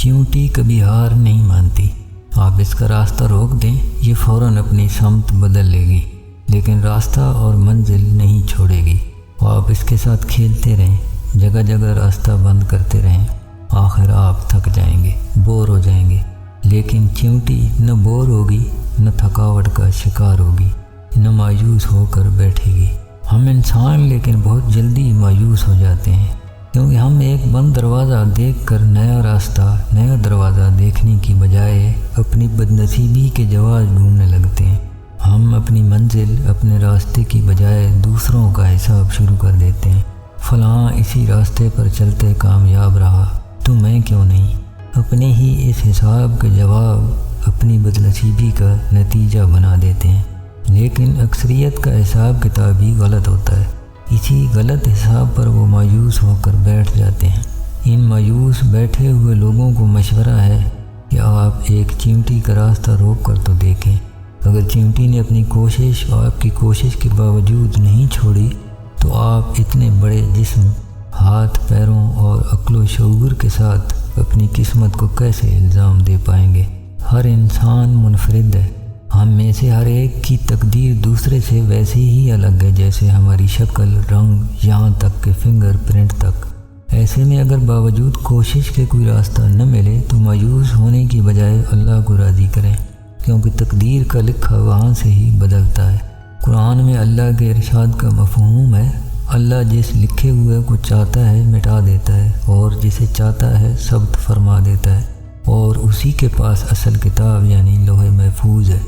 چیونٹی کبھی ہار نہیں مانتی۔ آپ اس کا راستہ روک دیں، یہ فوراً اپنی سمت بدل لے گی، لیکن راستہ اور منزل نہیں چھوڑے گی۔ آپ اس کے ساتھ کھیلتے رہیں، جگہ جگہ راستہ بند کرتے رہیں، آخر آپ تھک جائیں گے، بور ہو جائیں گے۔ لیکن چیونٹی نہ بور ہوگی، نہ تھکاوٹ کا شکار ہوگی، نہ مایوس ہو کر بیٹھے گی۔ ہم انسان لیکن بہت جلدی مایوس ہو جاتے ہیں، کیونکہ ہم ایک بند دروازہ دیکھ کر نیا راستہ، نیا دروازہ دیکھنے کی بجائے اپنی بدنصیبی کے جواز ڈھونڈنے لگتے ہیں۔ ہم اپنی منزل، اپنے راستے کی بجائے دوسروں کا حساب شروع کر دیتے ہیں۔ فلاں اسی راستے پر چلتے کامیاب رہا، تو میں کیوں نہیں؟ اپنے ہی اس حساب کے جواب اپنی بدنصیبی کا نتیجہ بنا دیتے ہیں۔ لیکن اکثریت کا حساب کتاب ہی غلط ہوتا ہے۔ اسی غلط حساب پر وہ مایوس ہو کر بیٹھ جاتے ہیں۔ ان مایوس بیٹھے ہوئے لوگوں کو مشورہ ہے کہ آپ ایک چیونٹی کا راستہ روک کر تو دیکھیں۔ اگر چیونٹی نے اپنی کوشش اور آپ کی کوشش کے باوجود نہیں چھوڑی، تو آپ اتنے بڑے جسم، ہاتھ پیروں اور عقل و شعور کے ساتھ اپنی قسمت کو کیسے الزام دے پائیں گے؟ ہر انسان منفرد ہے۔ ہم میں سے ہر ایک کی تقدیر دوسرے سے ویسے ہی الگ ہے، جیسے ہماری شکل، رنگ، یہاں تک کہ فنگر پرنٹ تک۔ ایسے میں اگر باوجود کوشش کے کوئی راستہ نہ ملے تو مایوس ہونے کی بجائے اللہ کو راضی کریں، کیونکہ تقدیر کا لکھا وہاں سے ہی بدلتا ہے۔ قرآن میں اللہ کے ارشاد کا مفہوم ہے، اللہ جس لکھے ہوئے کو چاہتا ہے مٹا دیتا ہے، اور جسے چاہتا ہے ثبت فرما دیتا ہے، اور اسی کے پاس اصل کتاب یعنی لوح محفوظ ہے۔